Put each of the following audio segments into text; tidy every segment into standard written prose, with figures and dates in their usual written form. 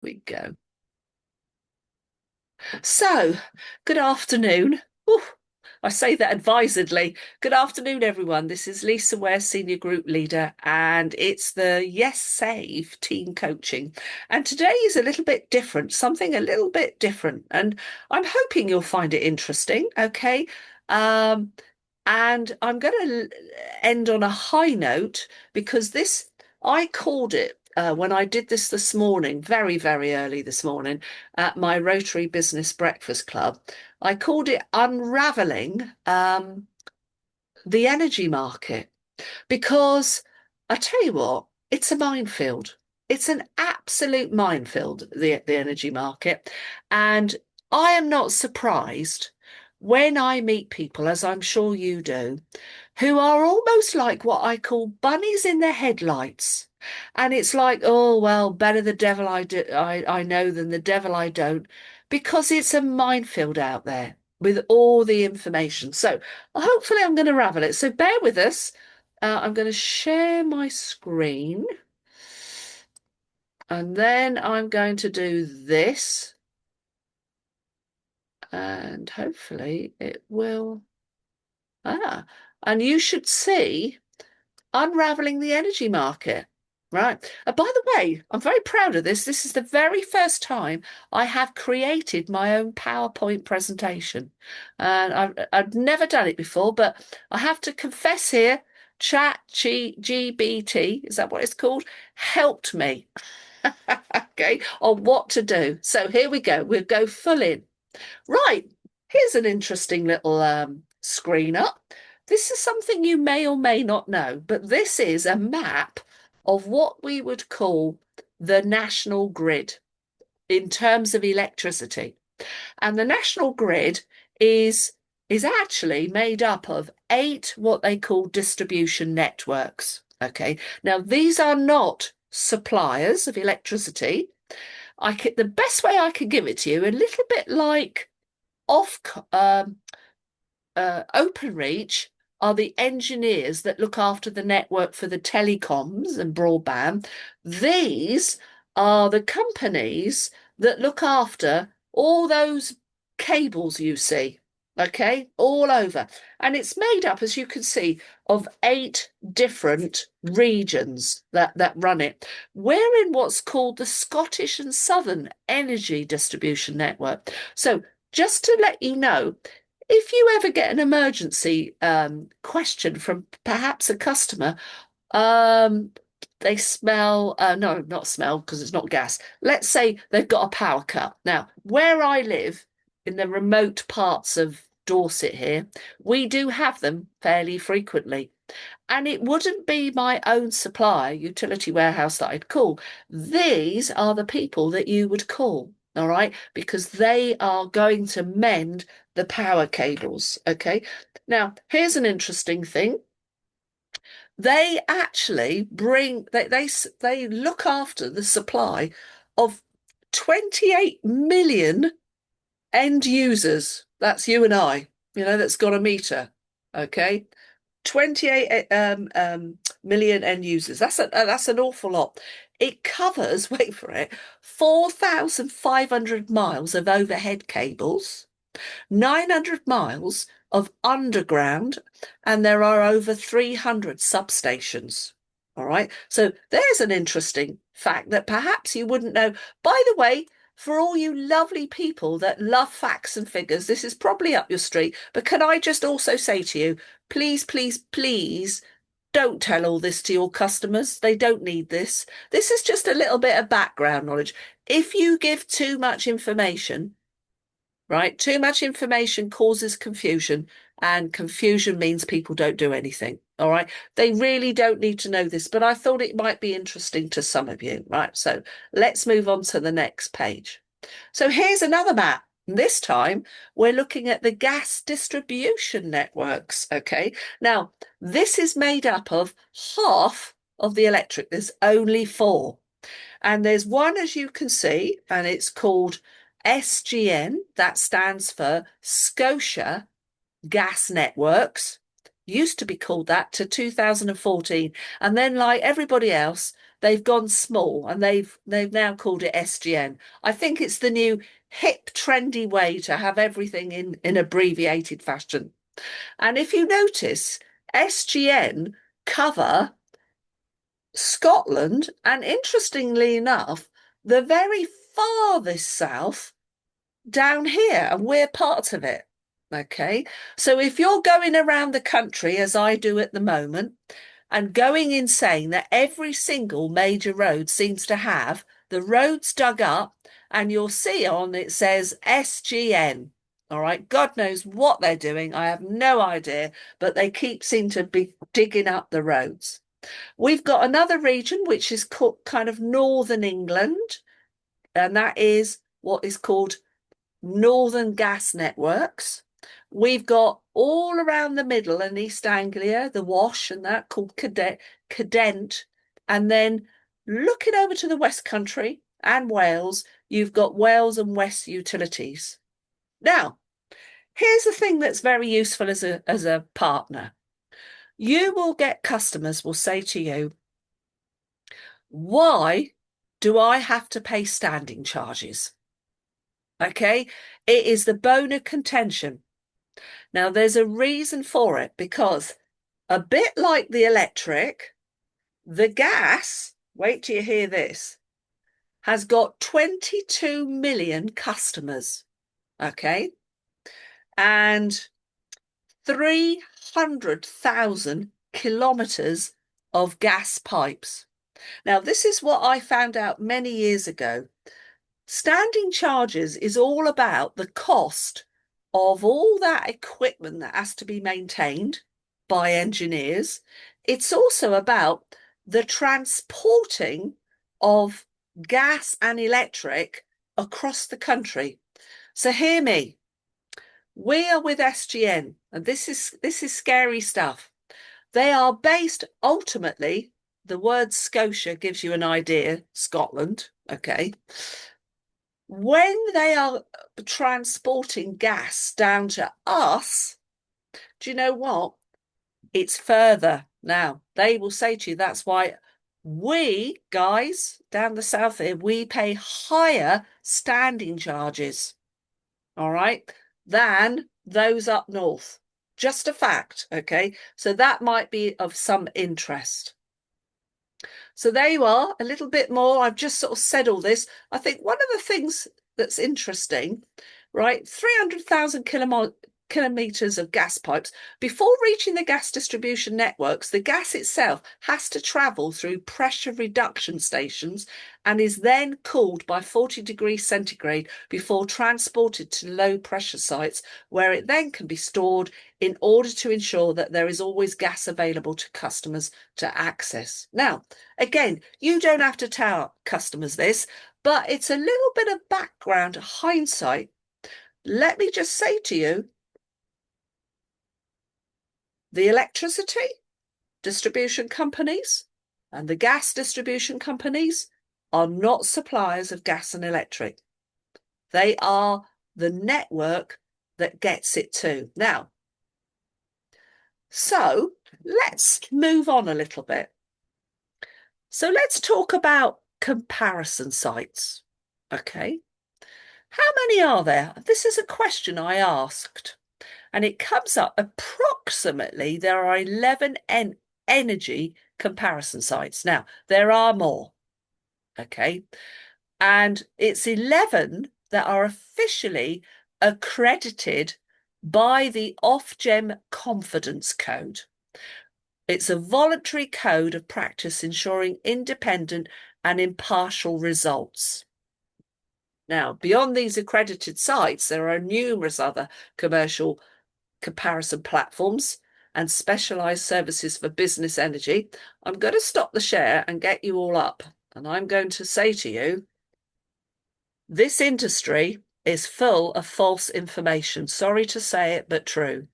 We go. So, good afternoon. Ooh, I say that advisedly. Good afternoon, everyone. This is Lisa Ware, Senior Group Leader, and it's the Yessave team coaching. And today is a little bit different, something a little bit different. And I'm hoping you'll find it interesting, okay? Um, and I'm going to end on a high note because I called it when I did this morning, very, very early this morning at my Rotary Business Breakfast Club. I called it Unraveling the Energy Market because I tell you what, it's a minefield. It's an absolute minefield, the energy market. And I am not surprised when I meet people, as I'm sure you do, who are almost like what I call bunnies in the headlights. And it's like, oh, well, better the devil I know than the devil I don't, because it's a minefield out there with all the information. So hopefully I'm going to ravel it. So bear with us. I'm going to share my screen and then I'm going to do this and hopefully it will. And you should see unraveling the energy market. Right. By the way, I'm very proud of this. This is the very first time I have created my own PowerPoint presentation. And I've never done it before, but I have to confess here, GBT, is that what it's called? Helped me, okay, on what to do. So here we go. We'll go full in. Right, here's an interesting little screen up. This is something you may or may not know, but this is a map of what we would call the national grid in terms of electricity. And the national grid is is actually made up of eight what they call distribution networks. Okay. Now these are not suppliers of electricity. The best way I could give it to you, a little bit like off Openreach are the engineers that look after the network for the telecoms and broadband. These are the companies that look after all those cables you see, okay, all over. And it's made up, as you can see, of eight different regions that run it. We're in what's called the Scottish and Southern Energy Distribution Network. So just to let you know, if you ever get an emergency question from perhaps a customer, um, they smell, no, not smell because it's not gas. Let's say they've got a power cut. Now, where I live in the remote parts of Dorset here, we do have them fairly frequently. And it wouldn't be my own supplier, utility warehouse that I'd call. These are the people that you would call, all right, because they are going to mend the power cables. Okay. Now, here's an interesting thing. They actually they look after the supply of 28 million end users. That's you and I, that's got a meter. Okay. 28 million end users. That's an awful lot. It covers, wait for it, 4,500 miles of overhead cables, 900 miles of underground, and there are over 300 substations. All right. So there's an interesting fact that perhaps you wouldn't know. By the way, for all you lovely people that love facts and figures, this is probably up your street. But can I just also say to you, please, please, please don't tell all this to your customers. They don't need this. This is just a little bit of background knowledge. If you give too much information, right? Too much information causes confusion, and confusion means people don't do anything. All right. They really don't need to know this, but I thought it might be interesting to some of you. Right. So let's move on to the next page. So here's another map. This time we're looking at the gas distribution networks. Okay. Now, this is made up of half of the electric. There's only four. And there's one, as you can see, and it's called SGN. That stands for Scotia Gas Networks. Used to be called that to 2014. And then, like everybody else, they've gone small and they've now called it SGN. I think it's the new hip, trendy way to have everything in abbreviated fashion. And if you notice, SGN cover Scotland and, interestingly enough, the very farthest south down here, and we're part of it. Okay. So if you're going around the country, as I do at the moment, and going insane that every single major road seems to have the roads dug up, and you'll see on it says SGN. All right. God knows what they're doing. I have no idea, but they seem to be digging up the roads. We've got another region which is called kind of Northern England, and that is what is called Northern Gas Networks. We've got all around the middle and East Anglia, the Wash and that called Cadent. And then looking over to the West Country and Wales, you've got Wales and West Utilities. Now, here's the thing that's very useful as a partner. You will get customers will say to you, why do I have to pay standing charges? Okay, it is the bone of contention. Now, there's a reason for it, because a bit like the electric, the gas, wait till you hear this, has got 22 million customers. Okay, and 300,000 kilometres of gas pipes. Now, this is what I found out many years ago. Standing charges is all about the cost of all that equipment that has to be maintained by engineers. It's also about the transporting of gas and electric across the country. So hear me. We are with SGN, and this is scary stuff. They are based ultimately, the word Scotia gives you an idea, Scotland, okay. When they are transporting gas down to us, do you know what? It's further. Now, they will say to you, that's why we, guys, down the south here, we pay higher standing charges, all right, than those up north. Just a fact, okay? So that might be of some interest. So there you are, a little bit more. I've just sort of said all this. I think one of the things that's interesting, right? 300,000 kilometres of gas pipes. Before reaching the gas distribution networks, the gas itself has to travel through pressure reduction stations and is then cooled by 40 degrees centigrade before transported to low pressure sites, where it then can be stored in order to ensure that there is always gas available to customers to access. Now, again, you don't have to tell customers this, but it's a little bit of background hindsight. Let me just say to you, the electricity distribution companies and the gas distribution companies are not suppliers of gas and electric. They are the network that gets it to. Now, so let's move on a little bit. So let's talk about comparison sites. Okay. How many are there? This is a question I asked. And it comes up approximately there are 11 energy comparison sites. Now, there are more, okay? And it's 11 that are officially accredited by the Ofgem Confidence Code. It's a voluntary code of practice ensuring independent and impartial results. Now, beyond these accredited sites, there are numerous other commercial comparison platforms and specialized services for business energy. I'm going to stop the share and get you all up. And I'm going to say to you, this industry is full of false information. Sorry to say it, but true.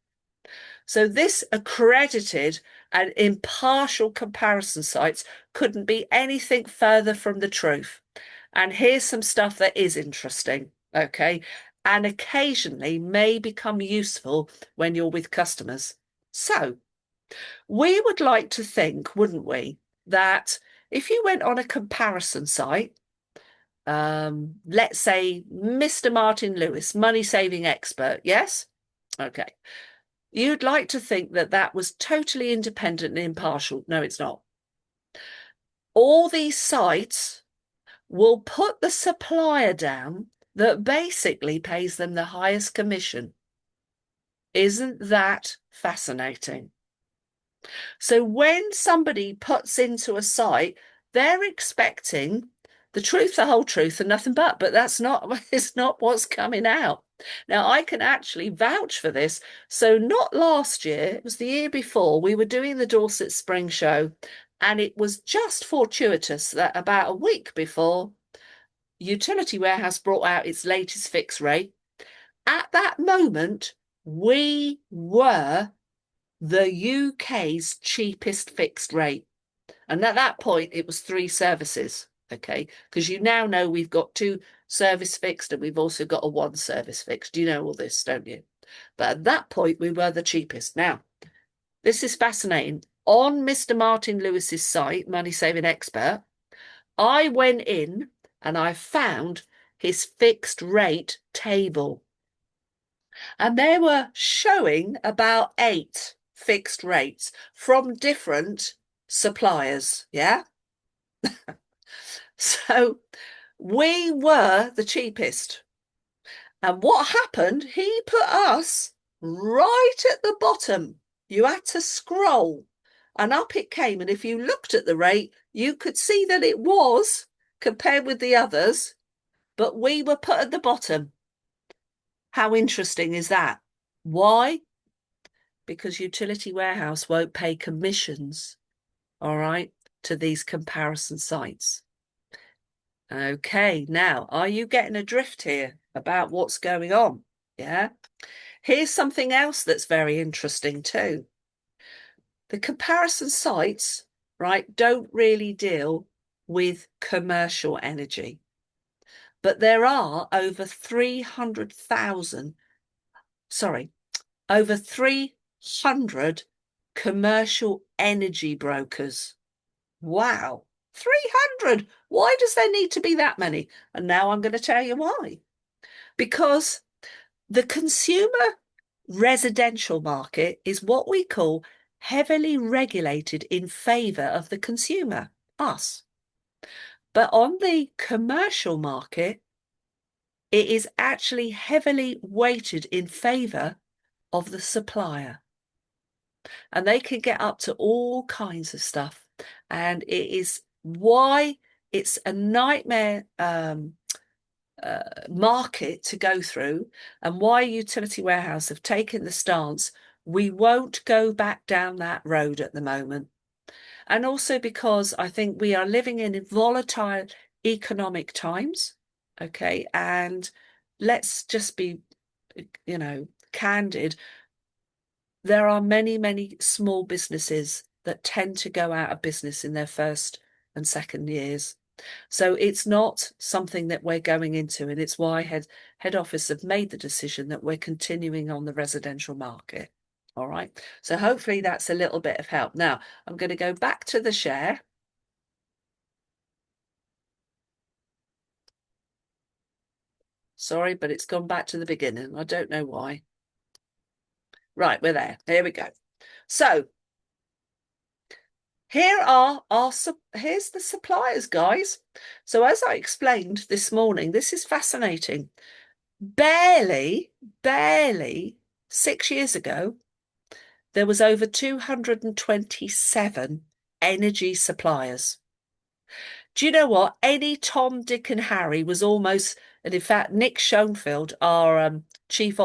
So this accredited and impartial comparison sites couldn't be anything further from the truth. And here's some stuff that is interesting, okay? And occasionally may become useful when you're with customers. So we would like to think, wouldn't we, that if you went on a comparison site, let's say Mr. Martin Lewis, money saving expert, yes? Okay. You'd like to think that that was totally independent and impartial. No, it's not. All these sites will put the supplier down that basically pays them the highest commission. Isn't that fascinating? So when somebody puts into a site, they're expecting the truth, the whole truth, and nothing but that's not, it's not what's coming out. Now, I can actually vouch for this. So not last year, it was the year before, we were doing the Dorset Spring Show, and it was just fortuitous that about a week before, Utility Warehouse brought out its latest fixed rate. At that moment, we were the UK's cheapest fixed rate. And at that point, it was 3 services, okay? Because you now know we've got 2 service fixed and we've also got a 1 service fixed. You know all this, don't you? But at that point, we were the cheapest. Now, this is fascinating. On Mr. Martin Lewis's site, Money Saving Expert, I went in and I found his fixed rate table. And they were showing about 8 fixed rates from different suppliers. Yeah. So we were the cheapest. And what happened? He put us right at the bottom. You had to scroll and up it came. And if you looked at the rate, you could see that it was compared with the others, but we were put at the bottom. How interesting is that? Why? Because Utility Warehouse won't pay commissions, all right, to these comparison sites. Okay, now, are you getting a drift here about what's going on? Yeah. Here's something else that's very interesting too. The comparison sites, right, don't really deal with commercial energy. But there are over 300,000, over 300 commercial energy brokers. Wow, 300. Why does there need to be that many? And now I'm going to tell you why. Because the consumer residential market is what we call heavily regulated in favour of the consumer, us. But on the commercial market, it is actually heavily weighted in favour of the supplier. And they can get up to all kinds of stuff. And it is why it's a nightmare market to go through, and why Utility Warehouse have taken the stance we won't go back down that road at the moment. And also because I think we are living in volatile economic times, okay? And let's just be, candid. There are many, many small businesses that tend to go out of business in their first and second years. So it's not something that we're going into, and it's why head office have made the decision that we're continuing on the residential market. All right. So hopefully that's a little bit of help. Now I'm going to go back to the share. Sorry, but it's gone back to the beginning. I don't know why. Right, we're there. Here we go. So here's the suppliers, guys. So as I explained this morning, this is fascinating. Barely 6 years ago, there was over 227 energy suppliers. Do you know what? Any Tom, Dick and Harry was almost, and in fact, Nick Schoenfield, our chief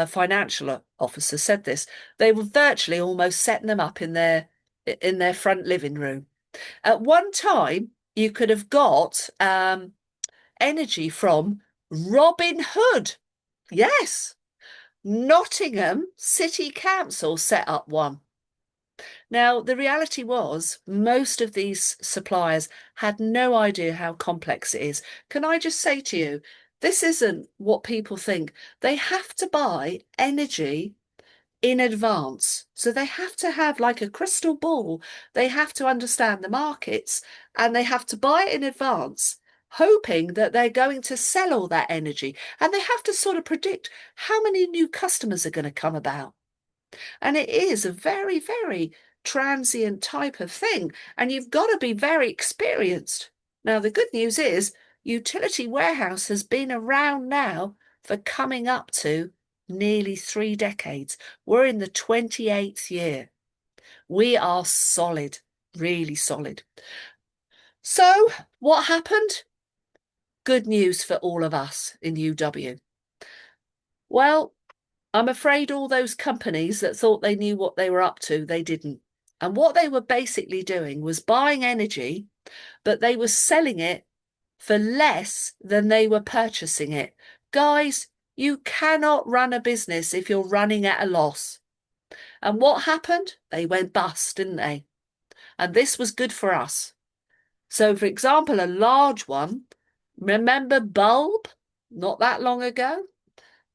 financial officer, said this. They were virtually almost setting them up in their front living room. At one time, you could have got energy from Robin Hood. Yes. Nottingham City Council set up one. Now, the reality was most of these suppliers had no idea how complex it is. Can I just say to you, this isn't what people think. They have to buy energy in advance. So they have to have like a crystal ball. They have to understand the markets and they have to buy it in advance, hoping that they're going to sell all that energy. And they have to sort of predict how many new customers are going to come about. And it is a very, very transient type of thing. And you've got to be very experienced. Now, the good news is Utility Warehouse has been around now for coming up to nearly 3 decades. We're in the 28th year. We are solid, really solid. So what happened? Good news for all of us in UW. Well, I'm afraid all those companies that thought they knew what they were up to, they didn't. And what they were basically doing was buying energy, but they were selling it for less than they were purchasing it. Guys, you cannot run a business if you're running at a loss. And what happened? They went bust, didn't they? And this was good for us. So, for example, a large one, remember Bulb? Not that long ago?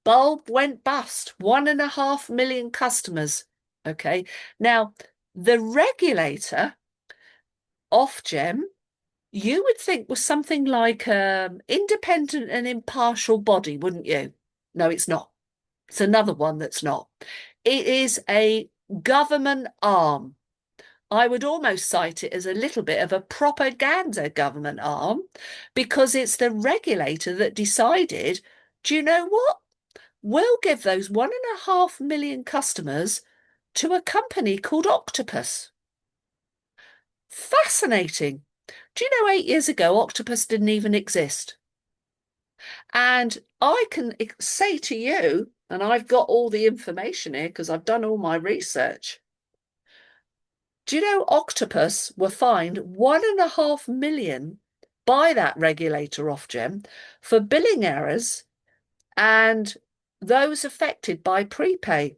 Bulb went bust, 1.5 million customers. Okay. Now, the regulator, Ofgem, you would think was something like independent and impartial body, wouldn't you? No, it's not. It's another one that's not. It is a government arm. I would almost cite it as a little bit of a propaganda government arm because it's the regulator that decided, do you know what? We'll give those 1.5 million customers to a company called Octopus. Fascinating. Do you know 8 years ago, Octopus didn't even exist? And I can say to you, and I've got all the information here because I've done all my research. Do you know Octopus were fined 1.5 million by that regulator Ofgem for billing errors and those affected by prepay?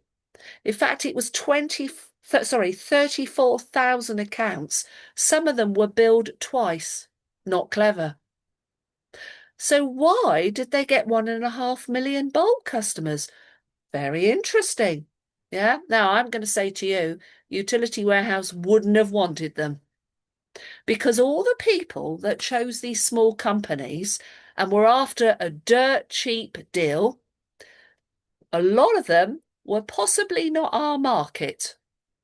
In fact, it was 34,000 accounts. Some of them were billed twice. Not clever. So why did they get 1.5 million bulk customers? Very interesting. Yeah. Now I'm going to say to you, Utility Warehouse wouldn't have wanted them because all the people that chose these small companies and were after a dirt cheap deal, a lot of them were possibly not our market,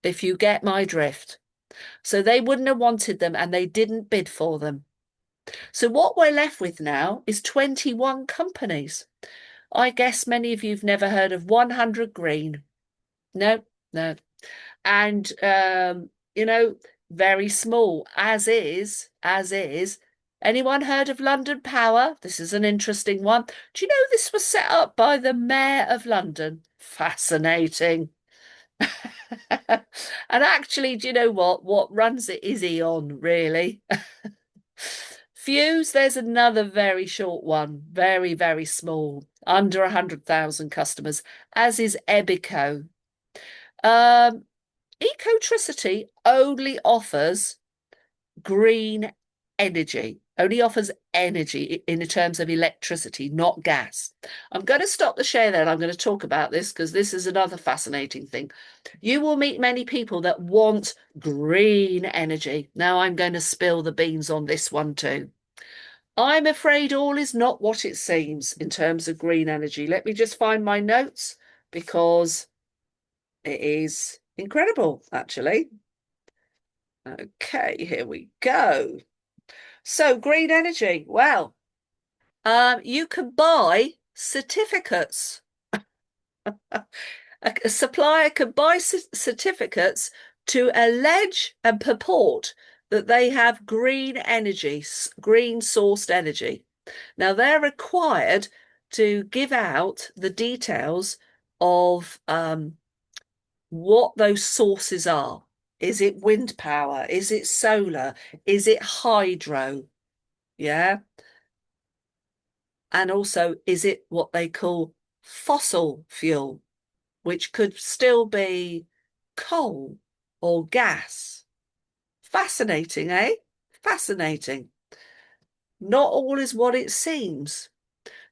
if you get my drift. So they wouldn't have wanted them and they didn't bid for them. So what we're left with now is 21 companies. I guess many of you've never heard of 100 Green. No, no. And, very small, as is. Anyone heard of London Power? This is an interesting one. Do you know this was set up by the Mayor of London? Fascinating. And actually, do you know what? What runs it is Eon, really. Fuse, there's another very short one, very, very small, under 100,000 customers, as is Ebico. Ecotricity only offers green energy, only offers energy in terms of electricity, not gas. I'm going to stop the share there and I'm going to talk about this because this is another fascinating thing. You will meet many people that want green energy. Now I'm going to spill the beans on this one too. I'm afraid all is not what it seems in terms of green energy. Let me just find my notes because it is incredible, actually. Okay, here we go. So green energy. Well, you can buy certificates. A supplier can buy certificates to allege and purport that they have green energy, green sourced energy. Now they're required to give out the details of what those sources are. Is it wind power? Is it solar? Is it hydro? Yeah. And also, is it what they call fossil fuel, which could still be coal or gas? Fascinating, eh? Fascinating. Not all is what it seems.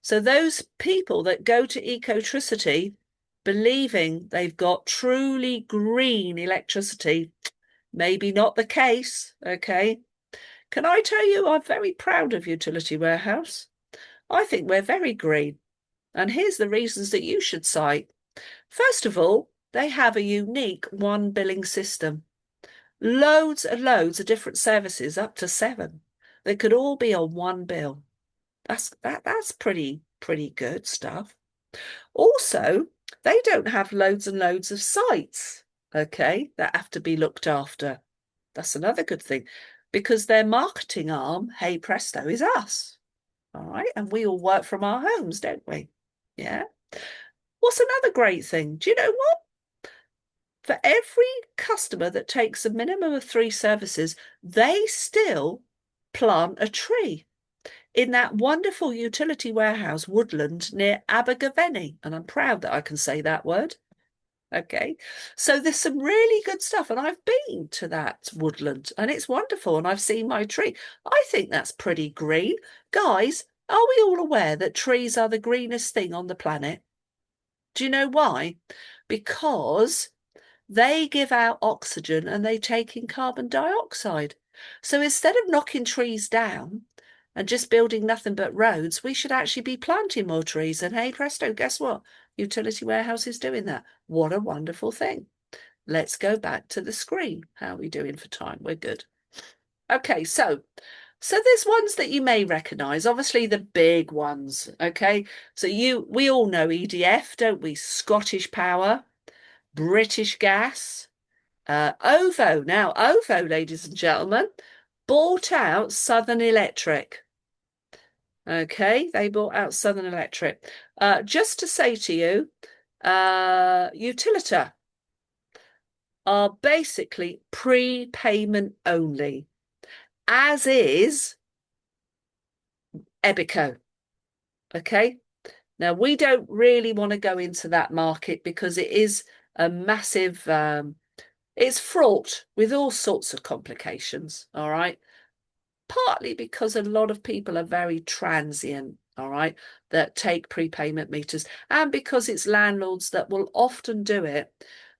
So those people that go to Ecotricity believing they've got truly green electricity. Maybe not the case, okay? Can I tell you, I'm very proud of Utility Warehouse. I think we're very green. And here's the reasons that you should cite. First of all, they have a unique one billing system. Loads and loads of different services, up to 7. They could all be on one bill. That's pretty good stuff. Also, they don't have loads and loads of sites, okay, that have to be looked after. That's another good thing, because their marketing arm, hey presto, is us. All right. And we all work from our homes, don't we? Yeah. What's another great thing? Do you know what? For every customer that takes a minimum of 3 services, they still plant a tree in that wonderful utility warehouse woodland near Abergavenny. And I'm proud that I can say that word. Okay. So there's some really good stuff. And I've been to that woodland and it's wonderful. And I've seen my tree. I think that's pretty green. Guys, are we all aware that trees are the greenest thing on the planet? Do you know why? Because they give out oxygen and they take in carbon dioxide. So instead of knocking trees down and just building nothing but roads, we should actually be planting more trees. And hey, presto, guess what? Utility Warehouse is doing that. What a wonderful thing. Let's go back to the screen. How are we doing for time? We're good. Okay, so there's ones that you may recognise, obviously the big ones, okay? So we all know EDF, don't we? Scottish Power, British Gas, OVO. Now, OVO, ladies and gentlemen, bought out Southern Electric. Okay, they bought out Southern Electric. Just to say to you, Utilita are basically prepayment only, as is Ebico. Okay, now we don't really want to go into that market because it is a massive, it's fraught with all sorts of complications. All right. Partly because a lot of people are very transient, all right, that take prepayment meters, and because it's landlords that will often do it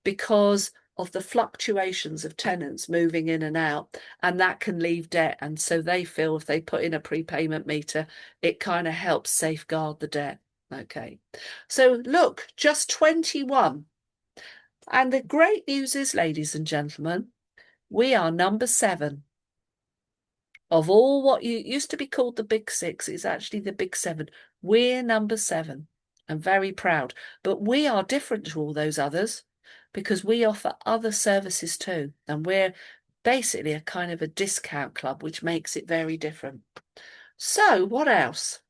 because of the fluctuations of tenants moving in and out, and that can leave debt. And so they feel if they put in a prepayment meter, it kind of helps safeguard the debt. Okay, so look, just 21. And the great news is, ladies and gentlemen, we are number 7. Of all what used to be called the Big 6, it's actually the Big 7. We're number 7. I'm very proud. But we are different to all those others because we offer other services too. And we're basically a kind of a discount club, which makes it very different. So what else?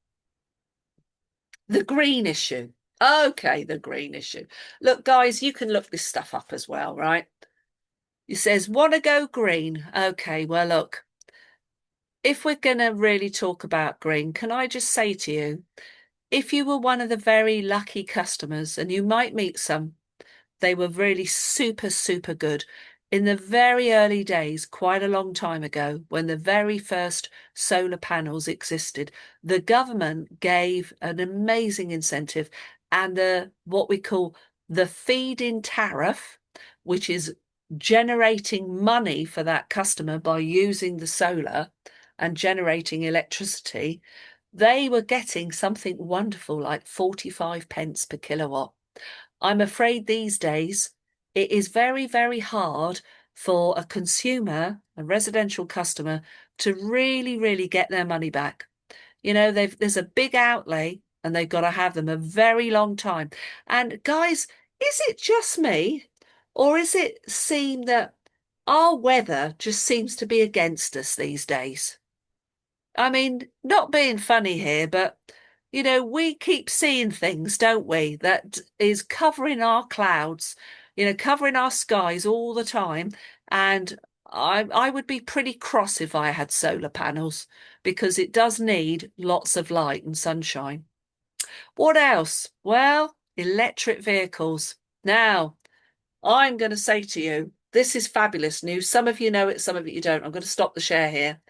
The green issue. Okay, the green issue. Look, guys, you can look this stuff up as well, right? It says, want to go green? Okay, well, look. If we're going to really talk about green, can I just say to you, if you were one of the very lucky customers, and you might meet some, they were really super, super good. In the very early days, quite a long time ago, when the very first solar panels existed, the government gave an amazing incentive and what we call the feed-in tariff, which is generating money for that customer by using the solar and generating electricity, they were getting something wonderful like 45 pence per kilowatt. I'm afraid these days it is very, very hard for a consumer, a residential customer, to really, really get their money back. You know, there's a big outlay and they've got to have them a very long time. And guys, is it just me, or is it seem that our weather just seems to be against us these days? I mean, not being funny here, but you know, we keep seeing things, don't we, that is covering our clouds, you know, covering our skies all the time. And I would be pretty cross if I had solar panels because it does need lots of light and sunshine. What else? Well, electric vehicles. Now, I'm going to say to you, this is fabulous news. Some of you know it, some of you don't. I'm going to stop the share here.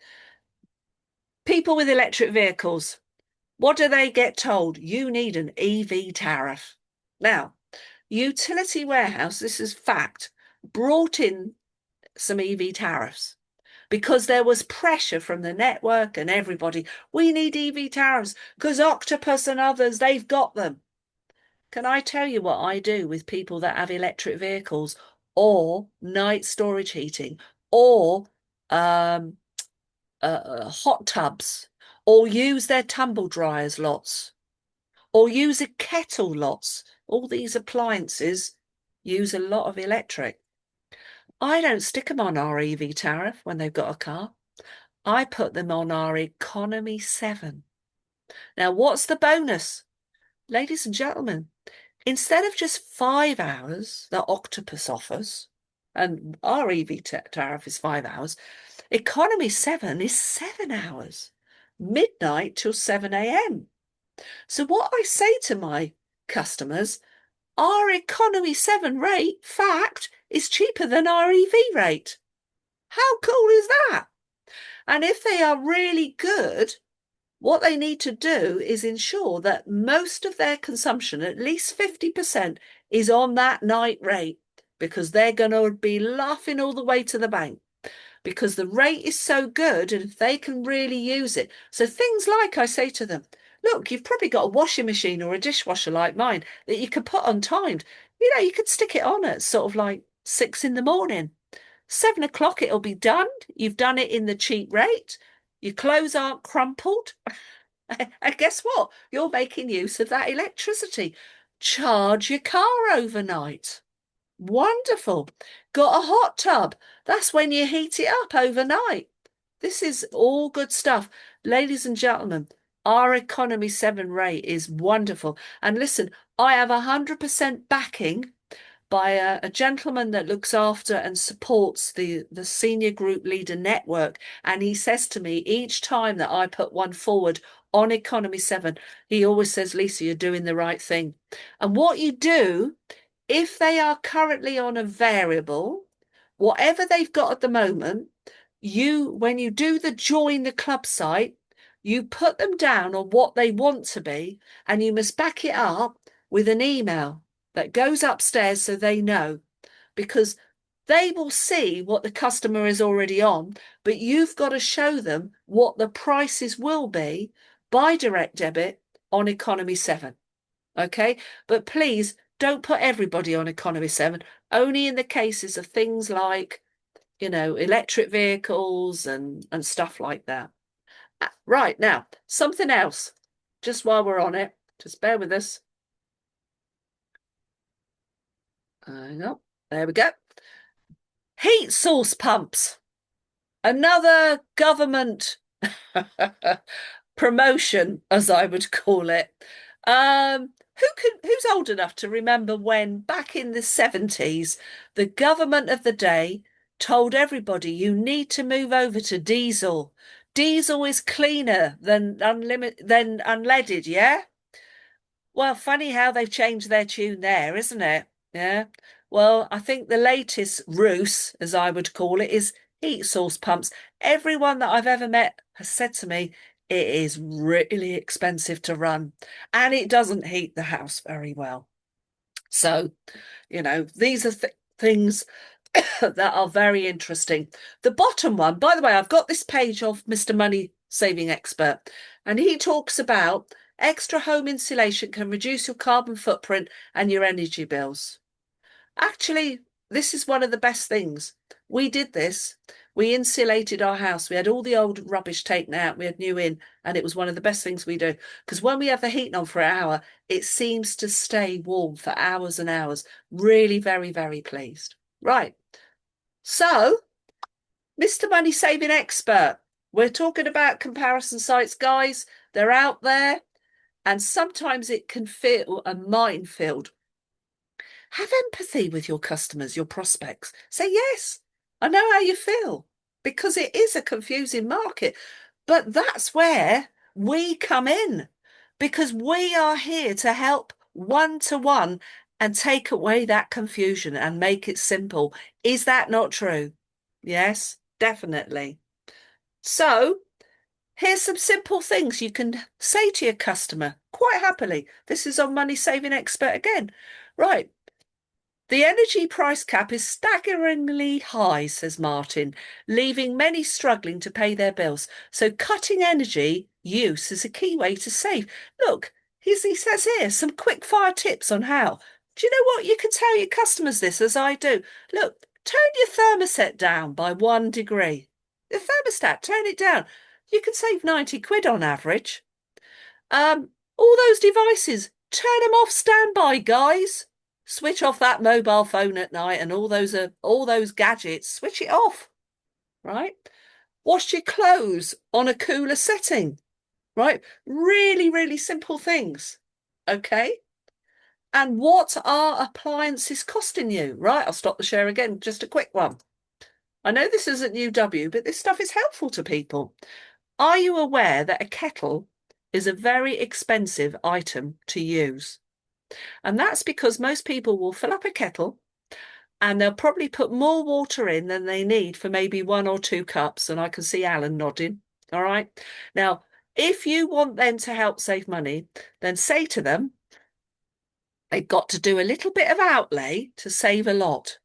People with electric vehicles, what do they get told? You need an EV tariff. Now, Utility Warehouse, this is fact, brought in some EV tariffs because there was pressure from the network and everybody. We need EV tariffs because Octopus and others, they've got them. Can I tell you what I do with people that have electric vehicles or night storage heating or hot tubs or use their tumble dryers lots or use a kettle lots? All these appliances use a lot of electric. I don't stick them on our EV tariff when they've got a car. I put them on our economy 7. Now, what's the bonus? Ladies and gentlemen, instead of just 5 hours that Octopus offers, and our EV tariff is 5 hours, economy 7 is 7 hours, midnight till 7 a.m. So what I say to my customers, our economy 7 rate, fact, is cheaper than our EV rate. How cool is that? And if they are really good, what they need to do is ensure that most of their consumption, at least 50%, is on that night rate, because they're going to be laughing all the way to the bank because the rate is so good and if they can really use it. So things like I say to them, look, you've probably got a washing machine or a dishwasher like mine that you could put on timed. You know, you could stick it on at sort of like 6 in the morning. 7 o'clock, it'll be done. You've done it in the cheap rate. Your clothes aren't crumpled. And guess what? You're making use of that electricity. Charge your car overnight. Wonderful. Got a hot tub. That's when you heat it up overnight. This is all good stuff. Ladies and gentlemen, our economy 7 rate is wonderful. And listen, I have 100% backing by a gentleman that looks after and supports the senior group leader network. And he says to me each time that I put one forward on economy 7, he always says, Lisa, you're doing the right thing. And what you do, if they are currently on a variable, whatever they've got at the moment, when you do the join the club site, you put them down on what they want to be, and you must back it up with an email that goes upstairs so they know, because they will see what the customer is already on, but you've got to show them what the prices will be by direct debit on economy 7. Okay, but please don't put everybody on economy 7, only in the cases of things like, you know, electric vehicles and stuff like that. Right, now, something else, just while we're on it, just bear with us. Hang on, there we go. Heat source pumps, another government promotion, as I would call it. Who's old enough to remember when, back in the 70s, the government of the day told everybody you need to move over to diesel. Diesel is cleaner than unleaded, yeah? Well, funny how they've changed their tune there, isn't it? Yeah. Well, I think the latest ruse, as I would call it, is heat source pumps. Everyone that I've ever met has said to me, it is really expensive to run and it doesn't heat the house very well. So, you know, these are things that are very interesting. The bottom one, by the way, I've got this page of Mr. Money Saving Expert, and he talks about extra home insulation can reduce your carbon footprint and your energy bills. Actually, this is one of the best things. We did this. We insulated our house. We had all the old rubbish taken out. We had new in, and it was one of the best things we do. Because when we have the heating on for an hour, it seems to stay warm for hours and hours. Really very, very pleased. Right. So, Mr. Money Saving Expert, we're talking about comparison sites, guys. They're out there, and sometimes it can feel a minefield. Have empathy with your customers, your prospects. Say, yes, I know how you feel, because it is a confusing market. But that's where we come in, because we are here to help one-to-one and take away that confusion and make it simple. Is that not true? Yes, definitely. So here's some simple things you can say to your customer quite happily. This is on Money Saving Expert again. Right. The energy price cap is staggeringly high, says Martin, leaving many struggling to pay their bills. So cutting energy use is a key way to save. Look, he says here some quick fire tips on how. Do you know what? You can tell your customers this as I do. Look, turn your thermostat down by 1 degree. The thermostat, turn it down. You can save 90 quid on average. All those devices, turn them off standby, guys. Switch off that mobile phone at night and all those gadgets. Switch it off, right? Wash your clothes on a cooler setting, right? Really, really simple things. Okay. And what are appliances costing you? Right, I'll stop the share again. Just a quick one. I know this isn't UW, but this stuff is helpful to people. Are you aware that a kettle is a very expensive item to use? And that's because most people will fill up a kettle and they'll probably put more water in than they need for maybe 1 or 2 cups. And I can see Alan nodding. All right. Now, if you want them to help save money, then say to them, they've got to do a little bit of outlay to save a lot.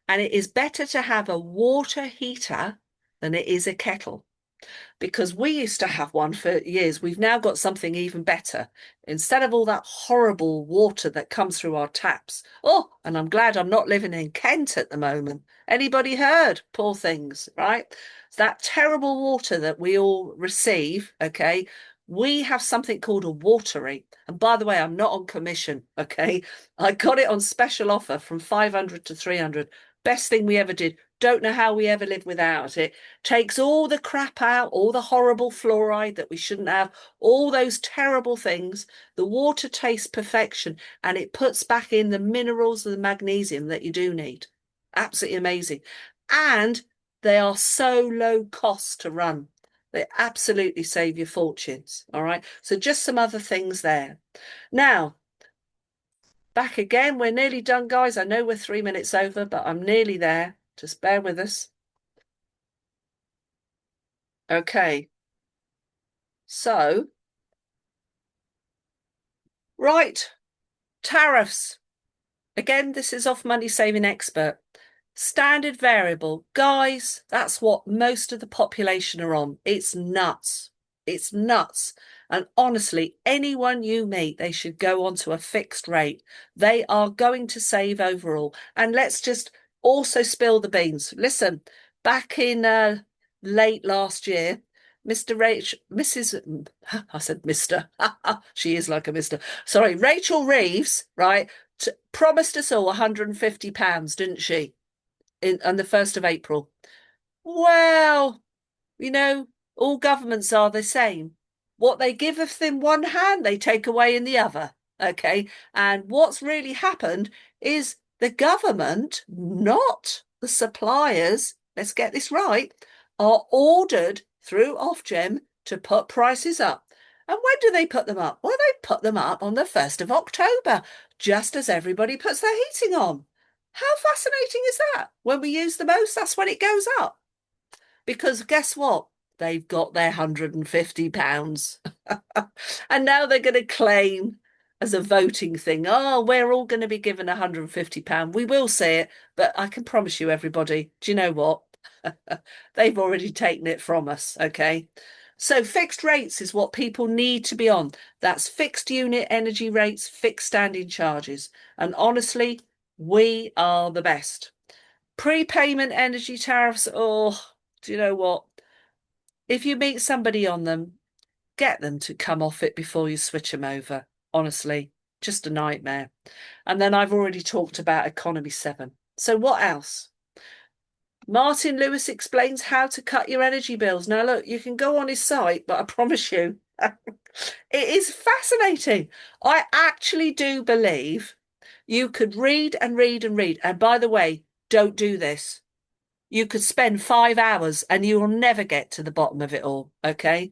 And it is better to have a water heater than it is a kettle, because we used to have one for years. We've now got something even better. Instead of all that horrible water that comes through our taps. Oh, and I'm glad I'm not living in Kent at the moment. Anybody heard? Poor things, right? It's that terrible water that we all receive, okay? We have something called a watery. And by the way, I'm not on commission, okay? I got it on special offer from 500 to 300. Best thing we ever did. Don't know how we ever live without it. Takes all the crap out, all the horrible fluoride that we shouldn't have, all those terrible things. The water tastes perfection and it puts back in the minerals and the magnesium that you do need. Absolutely amazing. And they are so low cost to run. They absolutely save you fortunes. All right. So just some other things there. Now, back again. We're nearly done, guys. I know we're 3 minutes over, but I'm nearly there. Just bear with us. Okay. So, right, tariffs. Again, this is off Money Saving Expert. Standard variable. Guys, that's what most of the population are on. It's nuts. It's nuts. And honestly, anyone you meet, they should go on to a fixed rate. They are going to save overall. And let's just also spill the beans. Listen, back in late last year, Mrs. I said Mr. She is like a Mr. Sorry, Rachel Reeves, right, promised us all £150, didn't she? On the 1st of April. Well, you know, all governments are the same. What they giveth in one hand, they take away in the other. Okay. And what's really happened is the government, not the suppliers, let's get this right, are ordered through Ofgem to put prices up. And when do they put them up? Well, they put them up on the 1st of October, just as everybody puts their heating on. How fascinating is that? When we use the most, that's when it goes up. Because guess what? They've got their £150. And now they're going to claim as a voting thing, oh, we're all going to be given £150. We will see it, but I can promise you, everybody, do you know what? They've already taken it from us, okay? So fixed rates is what people need to be on. That's fixed unit energy rates, fixed standing charges. And honestly, we are the best. Prepayment energy tariffs, oh, do you know what? If you meet somebody on them, get them to come off it before you switch them over. Honestly, just a nightmare. And then I've already talked about Economy 7. So what else? Martin Lewis explains how to cut your energy bills. Now, look, you can go on his site, but I promise you, it is fascinating. I actually do believe you could read and read and read. And by the way, don't do this. You could spend 5 hours and you will never get to the bottom of it all, okay?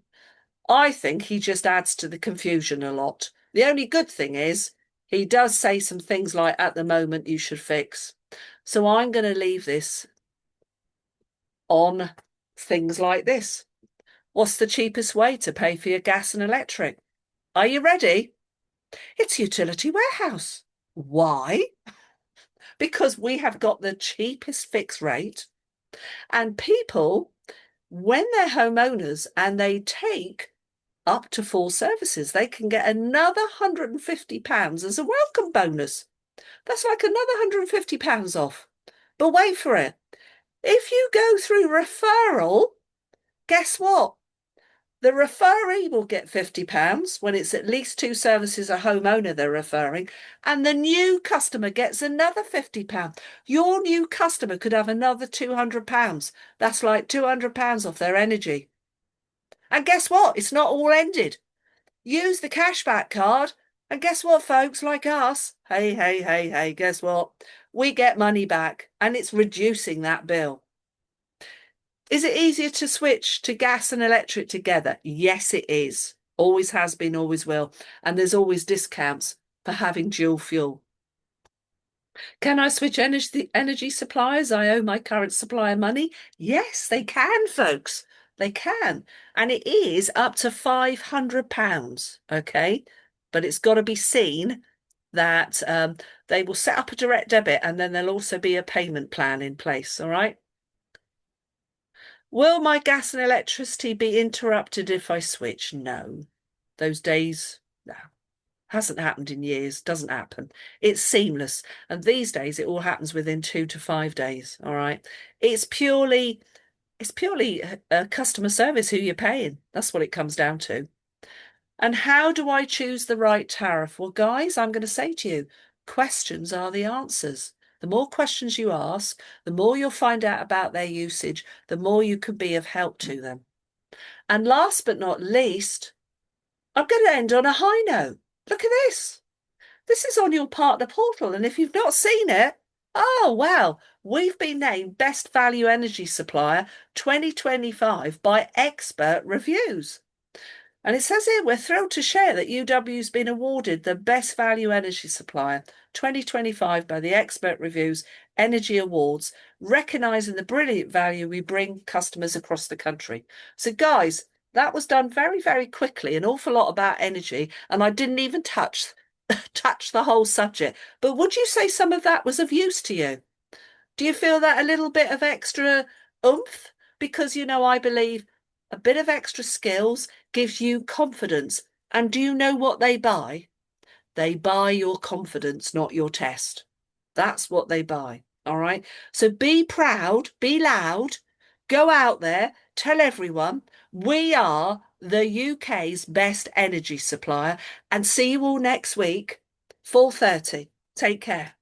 I think he just adds to the confusion a lot. The only good thing is he does say some things like, at the moment, you should fix. So I'm going to leave this on things like this. What's the cheapest way to pay for your gas and electric? Are you ready? It's Utility Warehouse. Why? because we have got the cheapest fixed rate. And people, when they're homeowners and they take up to 4 services, they can get another £150 as a welcome bonus. That's like another £150 off. But wait for it. If you go through referral, guess what? The referee will get £50 when it's at least 2 services a homeowner they're referring, and the new customer gets another £50. Your new customer could have another £200. That's like £200 off their energy. And guess what? It's not all ended. Use the cashback card, and guess what, folks, like us? Hey, guess what? We get money back, and it's reducing that bill. Is it easier to switch to gas and electric together? Yes, it is. Always has been, always will. And there's always discounts for having dual fuel. Can I switch energy suppliers? I owe my current supplier money. Yes, they can, folks. They can. And it is up to £500, okay? But it's got to be seen that they will set up a direct debit, and then there'll also be a payment plan in place, all right? Will my gas and electricity be interrupted if I switch? No. Those days, no. Hasn't happened in years, doesn't happen. It's seamless. And these days it all happens within 2 to 5 days. All right. It's purely a customer service who you're paying. That's what it comes down to. And how do I choose the right tariff? Well, guys, I'm going to say to you, questions are the answers. The more questions you ask, the more you'll find out about their usage, the more you can be of help to them. And last but not least, I'm going to end on a high note. Look at this. This is on your partner portal. And if you've not seen it, oh, well, we've been named Best Value Energy Supplier 2025 by Expert Reviews. And it says here, we're thrilled to share that UW's been awarded the Best Value Energy Supplier 2025 by the Expert Reviews Energy Awards, recognising the brilliant value we bring customers across the country. So, guys, that was done very, very quickly, an awful lot about energy, and I didn't even touch the whole subject. But would you say some of that was of use to you? Do you feel that a little bit of extra oomph? Because, I believe a bit of extra skills gives you confidence. And do you know what they buy? They buy your confidence, not your test. That's what they buy. All right. So be proud, be loud, go out there, tell everyone we are the UK's best energy supplier, and see you all next week, 4:30. Take care.